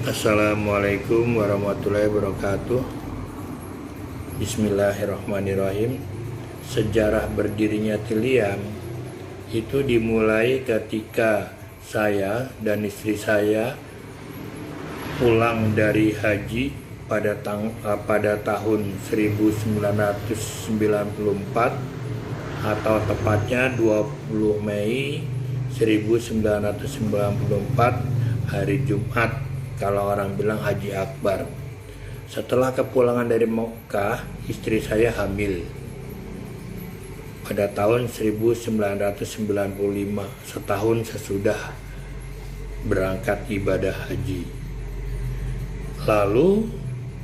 Assalamualaikum warahmatullahi wabarakatuh. Bismillahirrahmanirrahim. Sejarah berdirinya Tiliang itu dimulai ketika saya dan istri saya pulang dari haji pada tahun 1994 atau tepatnya 20 Mei 1994 hari Jumat, kalau orang bilang Haji Akbar. Setelah kepulangan dari Mekah, istri saya hamil pada tahun 1995, setahun sesudah berangkat ibadah haji. Lalu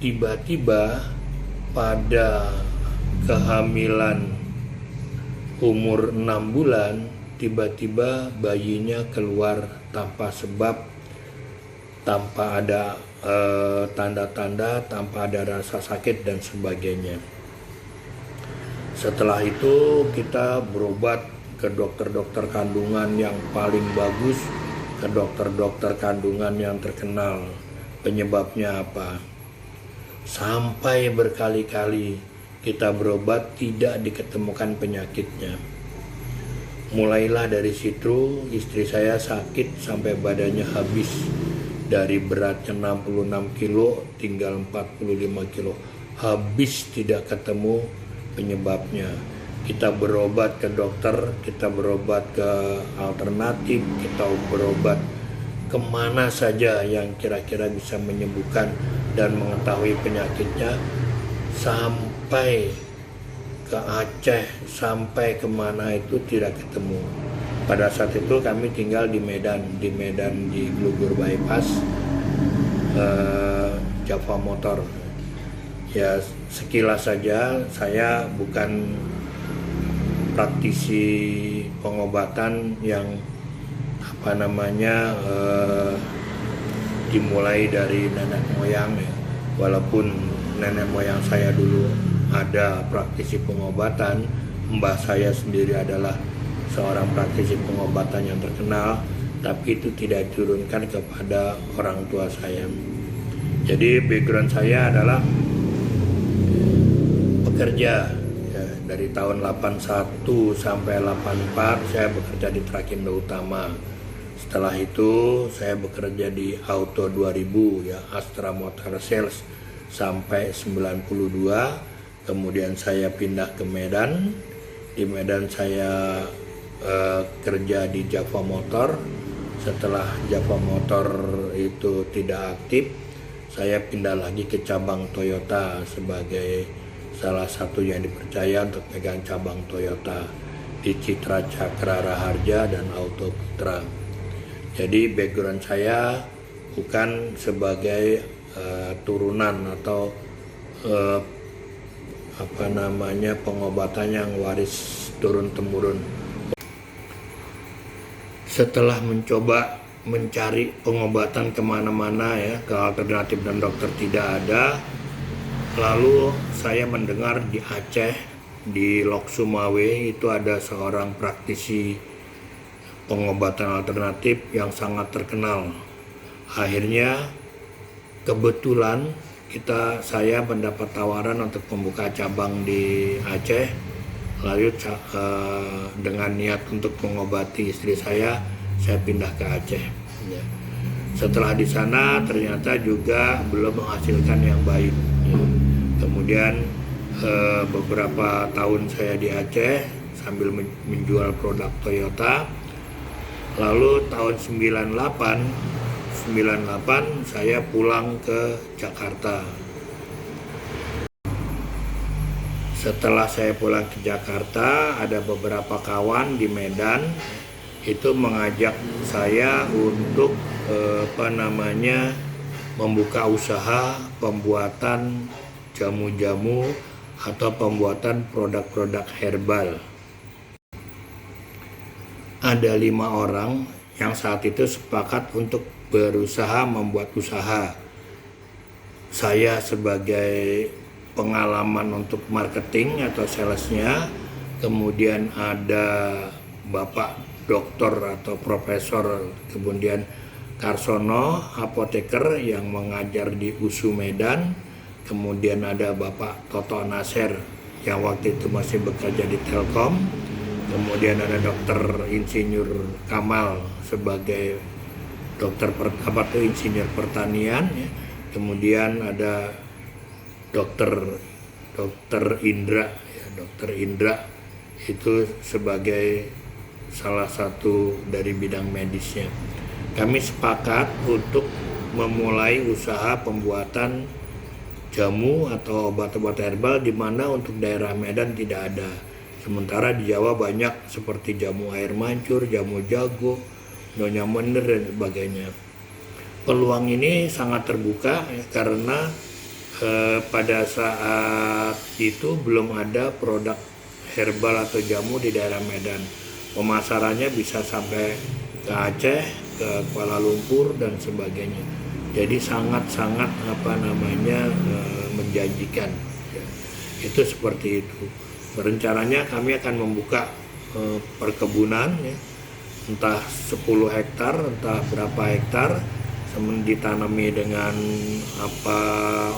tiba-tiba pada kehamilan umur 6 bulan, tiba-tiba bayinya keluar tanpa sebab, tanpa ada tanda-tanda, tanpa ada rasa sakit dan sebagainya. Setelah itu kita berobat ke dokter-dokter kandungan yang paling bagus, ke dokter-dokter kandungan yang terkenal. Penyebabnya apa? Sampai berkali-kali kita berobat tidak diketemukan penyakitnya. Mulailah dari situ istri saya sakit sampai badannya habis. Dari beratnya 66 kilo tinggal 45 kilo. Habis tidak ketemu penyebabnya. Kita berobat ke dokter, kita berobat ke alternatif, kita berobat kemana saja yang kira-kira bisa menyembuhkan dan mengetahui penyakitnya. Sampai ke Aceh, sampai kemana itu tidak ketemu. Pada saat itu kami tinggal di Medan di Blugur Bypass, Java Motor. Ya sekilas saja, saya bukan praktisi pengobatan yang dimulai dari nenek moyang ya. Walaupun nenek moyang saya dulu ada praktisi pengobatan, mbah saya sendiri adalah seorang praktisi pengobatan yang terkenal, tapi itu tidak diturunkan kepada orang tua saya. Jadi background saya adalah bekerja ya, dari tahun 81 sampai 84 saya bekerja di Trakindo Utama. Setelah itu saya bekerja di Auto 2000 ya, Astra Motor Sales sampai 92. Kemudian saya pindah ke Medan. Di Medan saya kerja di Java Motor. Setelah Java Motor itu tidak aktif, saya pindah lagi ke cabang Toyota sebagai salah satu yang dipercaya untuk pegang cabang Toyota di Citra Cakra Raharja dan Auto Putra. Jadi background saya bukan sebagai turunan atau pengobatan yang waris turun-temurun. Setelah mencoba mencari pengobatan kemana-mana ya, ke alternatif dan dokter tidak ada, lalu saya mendengar di Aceh, di Lok Sumawe itu ada seorang praktisi pengobatan alternatif yang sangat terkenal. Akhirnya kebetulan saya mendapat tawaran untuk membuka cabang di Aceh. Lalu dengan niat untuk mengobati istri saya pindah ke Aceh. Ya. Setelah di sana ternyata juga belum menghasilkan yang baik. Ya. Kemudian beberapa tahun saya di Aceh sambil menjual produk Toyota. Lalu tahun 98 saya pulang ke Jakarta. Setelah saya pulang ke Jakarta, ada beberapa kawan di Medan itu mengajak saya untuk membuka usaha pembuatan jamu-jamu atau pembuatan produk-produk herbal. Ada 5 orang yang saat itu sepakat untuk berusaha membuat usaha. Saya sebagai pengalaman untuk marketing atau salesnya, kemudian ada Bapak doktor atau profesor, kemudian Karsono, apoteker yang mengajar di USU Medan. Kemudian ada Bapak Toto Nasir yang waktu itu masih bekerja di Telkom. Kemudian ada Dr. Insinyur Kamal sebagai insinyur pertanian. Ya. Kemudian ada Dr. Indra, ya, Dr. Indra itu sebagai salah satu dari bidang medisnya. Kami sepakat untuk memulai usaha pembuatan jamu atau obat-obat herbal di mana untuk daerah Medan tidak ada. Sementara di Jawa banyak seperti jamu air mancur, jamu jago, nyonya menir dan sebagainya. Peluang ini sangat terbuka ya, karena pada saat itu belum ada produk herbal atau jamu di daerah Medan. Pemasarannya bisa sampai ke Aceh, ke Kuala Lumpur dan sebagainya. Jadi sangat-sangat menjanjikan. Ya. Itu seperti itu. Rencananya kami akan membuka perkebunan, ya, entah 10 hektar, entah berapa hektar, ditanami dengan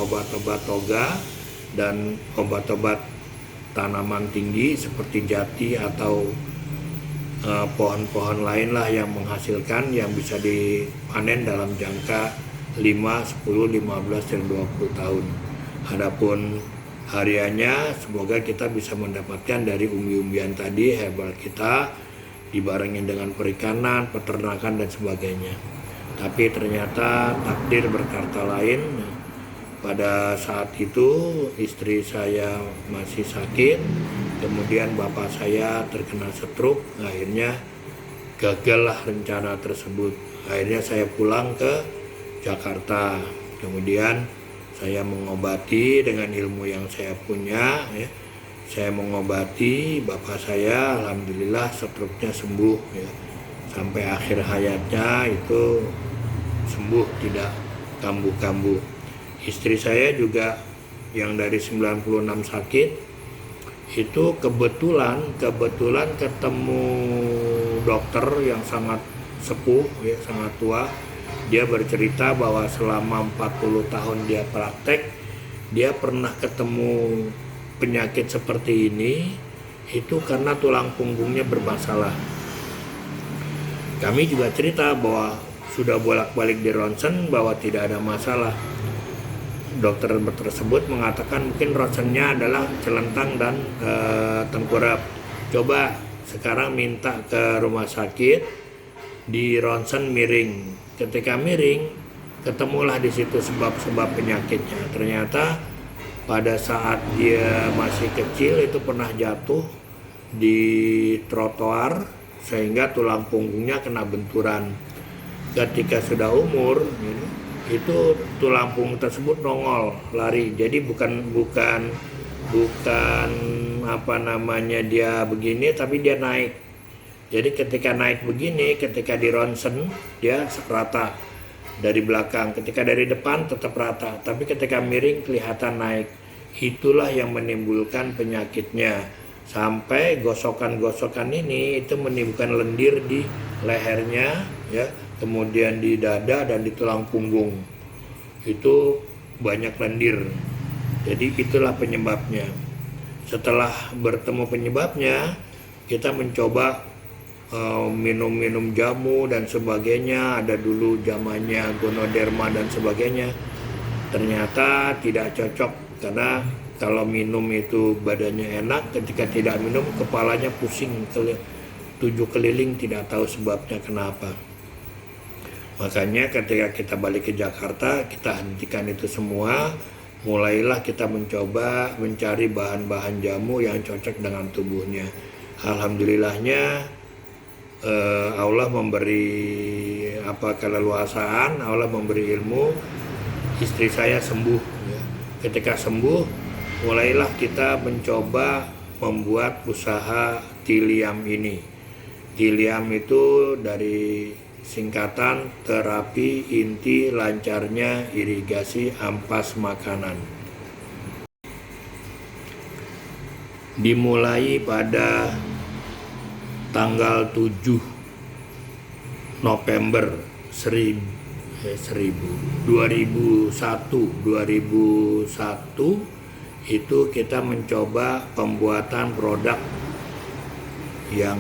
obat-obat toga dan obat-obat tanaman tinggi seperti jati atau pohon-pohon lain lah yang menghasilkan, yang bisa dipanen dalam jangka 5, 10, 15, dan 20 tahun. Adapun hariannya semoga kita bisa mendapatkan dari umbi-umbian tadi herbal kita dibarengin dengan perikanan, peternakan dan sebagainya. Tapi ternyata takdir berkata lain. Pada saat itu istri saya masih sakit, kemudian bapak saya terkena stroke, akhirnya gagallah rencana tersebut. Akhirnya saya pulang ke Jakarta, kemudian saya mengobati dengan ilmu yang saya punya, ya. Saya mengobati bapak saya, alhamdulillah stroke-nya sembuh, ya. Sampai akhir hayatnya itu sembuh, tidak kambuh-kambuh. Istri saya juga yang dari 96 sakit itu kebetulan ketemu dokter yang sangat sepuh, ya, sangat tua. Dia bercerita bahwa selama 40 tahun dia praktek, dia pernah ketemu penyakit seperti ini itu karena tulang punggungnya bermasalah. Kami juga cerita bahwa sudah bolak-balik di ronsen bahwa tidak ada masalah. Dokter tersebut mengatakan mungkin ronsennya adalah celentang dan tengkurap. Coba sekarang minta ke rumah sakit di ronsen miring. Ketika miring, ketemulah di situ sebab-sebab penyakitnya. Ternyata pada saat dia masih kecil itu pernah jatuh di trotoar sehingga tulang punggungnya kena benturan. Ketika sudah umur, itu tulang punggung tersebut nongol, lari. Jadi bukan dia begini, tapi dia naik. Jadi ketika naik begini, ketika di ronsen dia rata dari belakang, ketika dari depan tetap rata, tapi ketika miring kelihatan naik. Itulah yang menimbulkan penyakitnya. Sampai gosokan-gosokan ini itu menimbulkan lendir di lehernya, ya, kemudian di dada dan di tulang punggung. Itu banyak lendir. Jadi itulah penyebabnya. Setelah bertemu penyebabnya, kita mencoba minum-minum jamu dan sebagainya. Ada dulu zamannya Gonoderma dan sebagainya. Ternyata tidak cocok karena kalau minum itu badannya enak, ketika tidak minum kepalanya pusing 7 keliling, tidak tahu sebabnya kenapa. Makanya ketika kita balik ke Jakarta, kita hentikan itu semua. Mulailah kita mencoba mencari bahan-bahan jamu yang cocok dengan tubuhnya. Alhamdulillahnya Allah memberi keleluasaan, Allah memberi ilmu. Istri saya sembuh, ya. Ketika sembuh, mulailah kita mencoba membuat usaha Tiliam ini. Tiliam itu dari singkatan terapi inti lancarnya irigasi ampas makanan. Dimulai pada tanggal 7 November 2001 itu kita mencoba pembuatan produk yang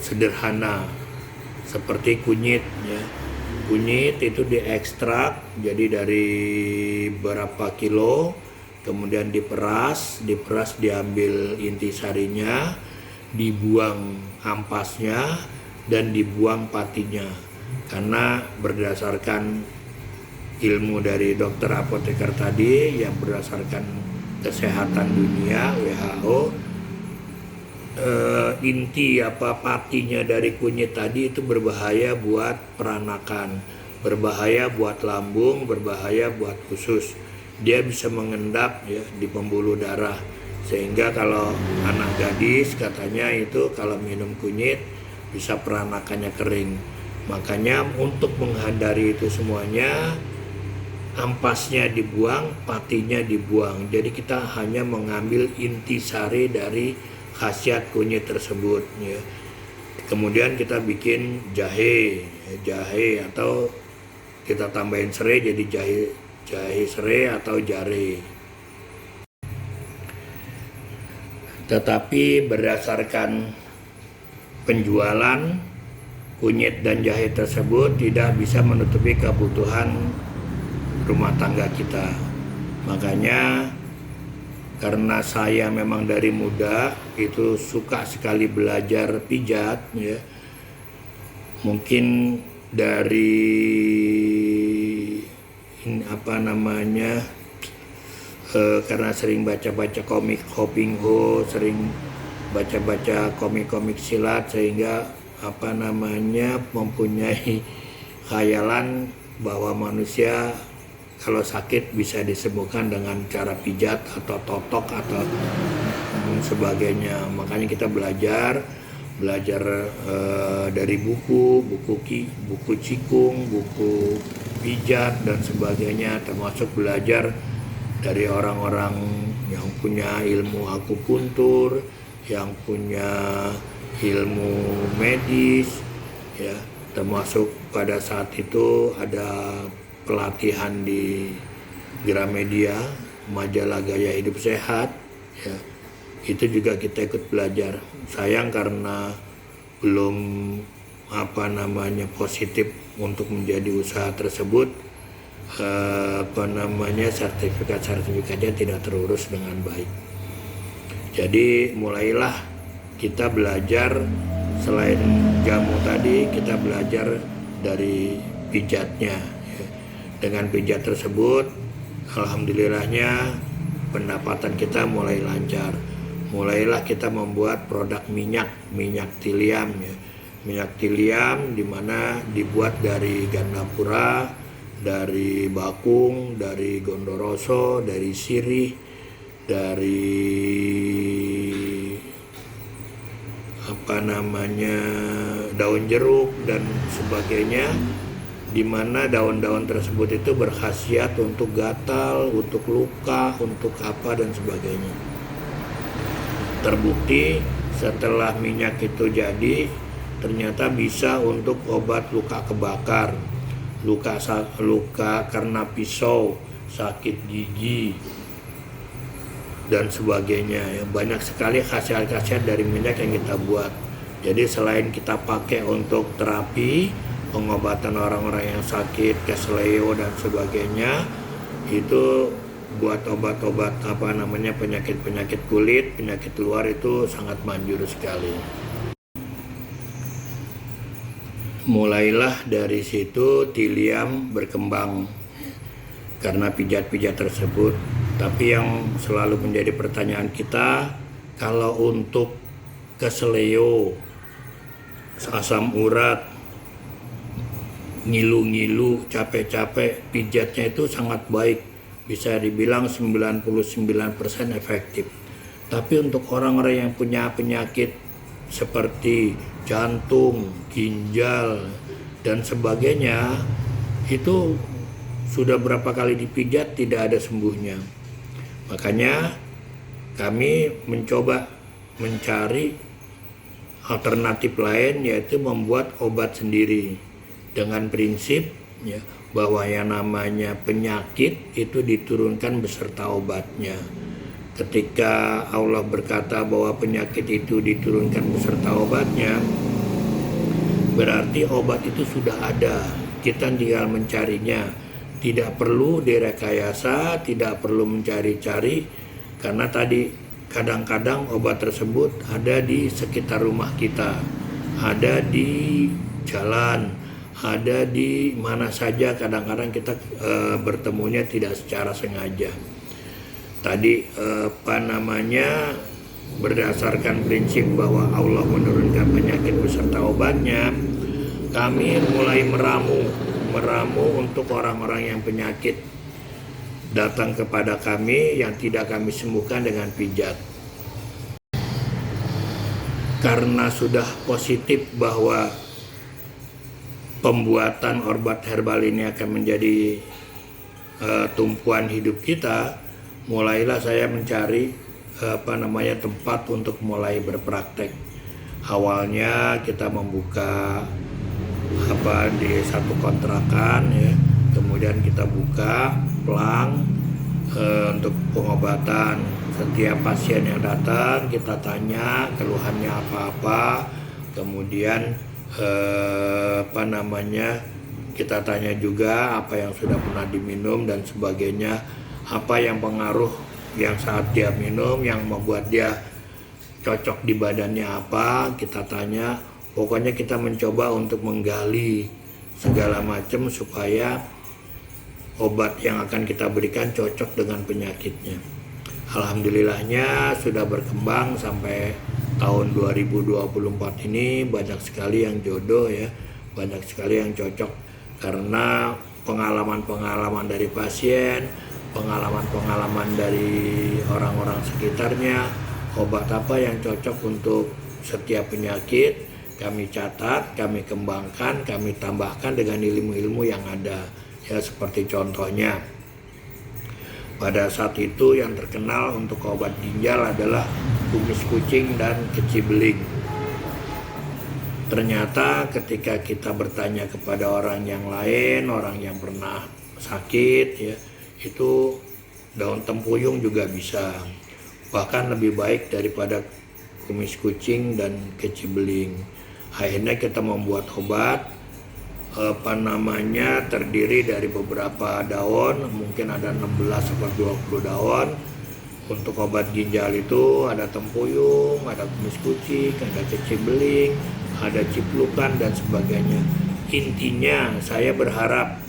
sederhana seperti kunyit ya. Kunyit itu diekstrak, jadi dari berapa kilo, kemudian diperas diambil intisarinya, dibuang ampasnya dan dibuang patinya. Karena berdasarkan ilmu dari dokter apoteker tadi yang berdasarkan kesehatan dunia WHO, inti patinya dari kunyit tadi itu berbahaya buat peranakan, berbahaya buat lambung, berbahaya buat usus. Dia bisa mengendap ya di pembuluh darah, sehingga kalau anak gadis katanya itu kalau minum kunyit bisa peranakannya kering. Makanya untuk menghindari itu semuanya, ampasnya dibuang, patinya dibuang. Jadi kita hanya mengambil intisari dari khasiat kunyit tersebut ya. Kemudian kita bikin jahe atau kita tambahin serai jadi jahe serai atau jare. Tetapi berdasarkan penjualan kunyit dan jahe tersebut tidak bisa menutupi kebutuhan rumah tangga kita. Makanya karena saya memang dari muda itu suka sekali belajar pijat ya. Mungkin dari karena sering baca-baca komik Hoping Ho, sering baca-baca komik-komik silat, sehingga mempunyai khayalan bahwa manusia kalau sakit bisa disembuhkan dengan cara pijat atau totok atau sebagainya. Makanya kita belajar dari buku cikung, buku pijat dan sebagainya, termasuk belajar dari orang-orang yang punya ilmu akupuntur, yang punya ilmu medis ya, termasuk pada saat itu ada pelatihan di Gramedia, majalah Gaya Hidup Sehat ya. Itu juga kita ikut belajar. Sayang karena belum positif untuk menjadi usaha tersebut, sertifikatnya tidak terurus dengan baik. Jadi mulailah kita belajar, selain jamu tadi kita belajar dari pijatnya. Dengan pijat tersebut, alhamdulillahnya pendapatan kita mulai lancar. Mulailah kita membuat produk minyak tiliam ya. Minyak tiliam di mana dibuat dari gandapura, dari bakung, dari gondoroso, dari sirih, dari daun jeruk dan sebagainya, di mana daun-daun tersebut itu berkhasiat untuk gatal, untuk luka, untuk apa dan sebagainya. Terbukti setelah minyak itu jadi, ternyata bisa untuk obat luka kebakar, luka karena pisau, sakit gigi dan sebagainya. Banyak sekali khasiat-khasiat dari minyak yang kita buat. Jadi selain kita pakai untuk terapi, pengobatan orang-orang yang sakit, kesleo dan sebagainya, itu buat obat-obat penyakit-penyakit kulit, penyakit luar itu sangat manjur sekali. Mulailah dari situ tiliam berkembang karena pijat-pijat tersebut. Tapi yang selalu menjadi pertanyaan kita, kalau untuk kesleo, asam urat, ngilu-ngilu, capek-capek, pijatnya itu sangat baik, bisa dibilang 99% efektif. Tapi untuk orang-orang yang punya penyakit seperti jantung, ginjal dan sebagainya, itu sudah berapa kali dipijat tidak ada sembuhnya. Makanya kami mencoba mencari alternatif lain, yaitu membuat obat sendiri. dengan prinsip ya, bahwa yang namanya penyakit itu diturunkan beserta obatnya. Ketika Allah berkata bahwa penyakit itu diturunkan beserta obatnya, berarti obat itu sudah ada, kita tinggal mencarinya. Tidak perlu direkayasa, tidak perlu mencari-cari, karena tadi kadang-kadang obat tersebut ada di sekitar rumah kita, ada di jalan, ada di mana saja. Kadang-kadang kita bertemunya tidak secara sengaja. Tadi berdasarkan prinsip bahwa Allah menurunkan penyakit beserta obatnya, kami mulai meramu untuk orang-orang yang penyakit datang kepada kami yang tidak kami sembuhkan dengan pijat. Karena sudah positif bahwa pembuatan obat herbal ini akan menjadi tumpuan hidup kita, mulailah saya mencari tempat untuk mulai berpraktek. Awalnya kita membuka di satu kontrakan ya, kemudian kita buka pelang untuk pengobatan. Setiap pasien yang datang kita tanya keluhannya apa-apa, kemudian kita tanya juga apa yang sudah pernah diminum dan sebagainya, apa yang pengaruh yang saat dia minum yang membuat dia cocok di badannya apa, kita tanya. Pokoknya kita mencoba untuk menggali segala macam supaya obat yang akan kita berikan cocok dengan penyakitnya. Alhamdulillahnya sudah berkembang sampai tahun 2024 ini banyak sekali yang jodoh ya, banyak sekali yang cocok karena pengalaman-pengalaman dari pasien, pengalaman-pengalaman dari orang-orang sekitarnya, obat apa yang cocok untuk setiap penyakit kami catat, kami kembangkan, kami tambahkan dengan ilmu-ilmu yang ada. Ya seperti contohnya, pada saat itu yang terkenal untuk obat ginjal adalah kumis kucing dan kecibeling. Ternyata ketika kita bertanya kepada orang yang lain, orang yang pernah sakit ya, itu daun tempuyung juga bisa, bahkan lebih baik daripada kumis kucing dan kecibeling. Akhirnya kita membuat obat terdiri dari beberapa daun, mungkin ada 16 atau 20 daun. Untuk obat ginjal itu ada tempuyung, ada kumis kucing, ada kecibeling, ada ciplukan dan sebagainya. Intinya saya berharap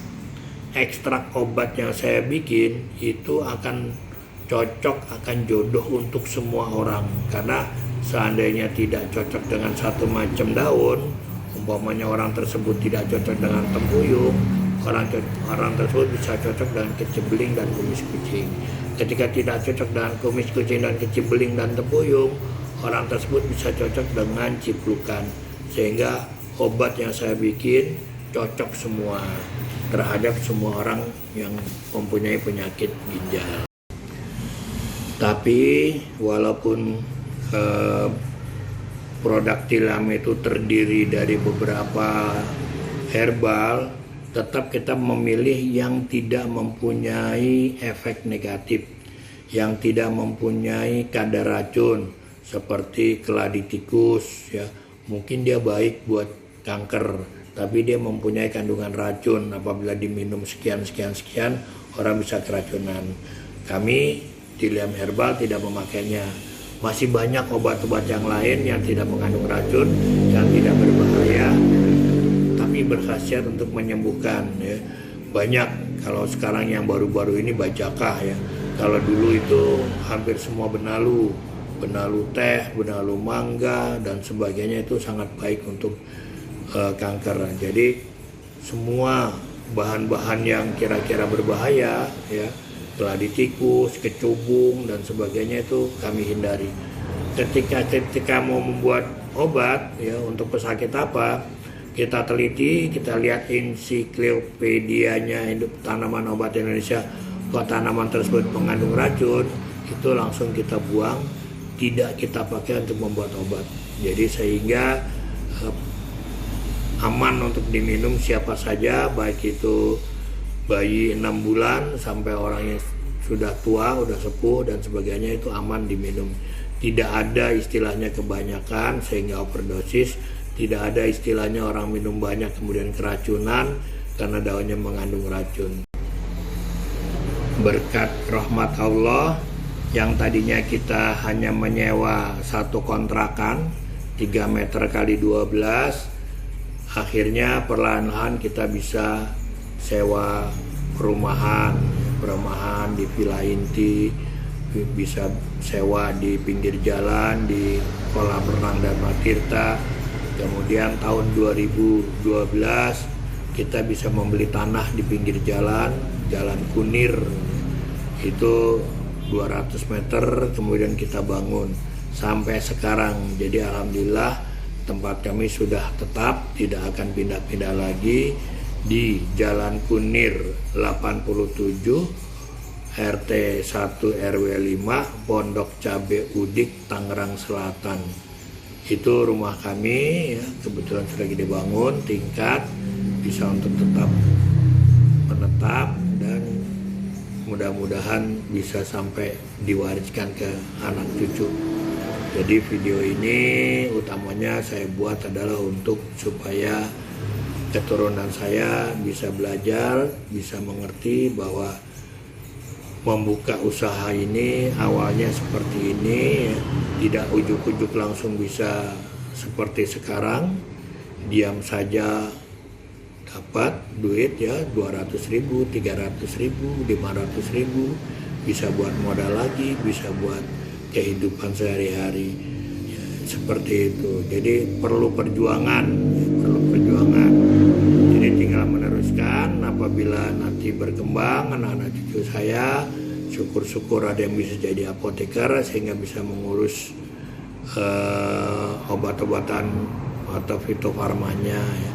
ekstrak obat yang saya bikin itu akan cocok, akan jodoh untuk semua orang. Karena seandainya tidak cocok dengan satu macam daun, umpamanya orang tersebut tidak cocok dengan tempuyung, orang tersebut bisa cocok dengan kecibeling dan kumis kucing. Ketika tidak cocok dengan kumis kucing dan kecibeling dan tempuyung, orang tersebut bisa cocok dengan ciplukan. Sehingga obat yang saya bikin cocok semua terhadap semua orang yang mempunyai penyakit ginjal. Tapi walaupun produk tilam itu terdiri dari beberapa herbal, tetap kita memilih yang tidak mempunyai efek negatif, yang tidak mempunyai kadar racun seperti keladi tikus ya. Mungkin dia baik buat kanker, tapi dia mempunyai kandungan racun. Apabila diminum sekian orang bisa keracunan. Kami tilam herbal tidak memakainya. Masih banyak obat-obat yang lain yang tidak mengandung racun, yang tidak berbahaya, tapi berkhasiat untuk menyembuhkan ya. Banyak, kalau sekarang yang baru-baru ini bajakah ya. Kalau dulu itu hampir semua benalu teh, benalu mangga dan sebagainya itu sangat baik untuk kanker. Jadi semua bahan-bahan yang kira-kira berbahaya ya, keladi tikus, kecubung dan sebagainya itu kami hindari. Ketika mau membuat obat ya untuk pesakit apa, kita teliti, kita lihat ensiklopedianya Hidup Tanaman Obat Indonesia, kalau tanaman tersebut mengandung racun, itu langsung kita buang, tidak kita pakai untuk membuat obat. Jadi sehingga aman untuk diminum siapa saja, baik itu bayi 6 bulan sampai orang yang sudah tua, udah sepuh dan sebagainya, itu aman diminum. Tidak ada istilahnya kebanyakan sehingga overdosis, tidak ada istilahnya orang minum banyak kemudian keracunan karena daunnya mengandung racun. Berkat rahmat Allah yang tadinya kita hanya menyewa satu kontrakan 3 meter kali 12, akhirnya perlahan-lahan kita bisa sewa perumahan di Villa Inti, bisa sewa di pinggir jalan, di kolam renang Dharma Tirta. Kemudian tahun 2012 kita bisa membeli tanah di pinggir jalan Kunir, itu 200 meter, kemudian kita bangun sampai sekarang. Jadi alhamdulillah tempat kami sudah tetap, tidak akan pindah-pindah lagi di Jalan Kunir 87 RT 1 RW 5 Pondok Cabe Udik, Tangerang Selatan. Itu rumah kami ya, kebetulan sudah dibangun tingkat, bisa untuk tetap menetap dan mudah-mudahan bisa sampai diwariskan ke anak cucu. Jadi video ini utamanya saya buat adalah untuk supaya keturunan saya bisa belajar, bisa mengerti bahwa membuka usaha ini awalnya seperti ini, tidak ujuk-ujuk langsung bisa seperti sekarang, diam saja dapat duit ya 200.000, 300.000, 500.000, bisa buat modal lagi, bisa buat kehidupan sehari-hari ya, seperti itu. Jadi perlu perjuangan. Jadi tinggal meneruskan. Apabila nanti berkembang anak-anak cucu saya, syukur-syukur ada yang bisa jadi apoteker sehingga bisa mengurus obat-obatan atau fitofarmanya ya,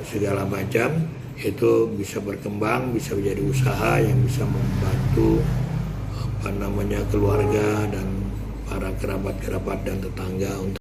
segala macam, itu bisa berkembang, bisa menjadi usaha yang bisa membantu keluarga dan para kerabat-kerabat dan tetangga untuk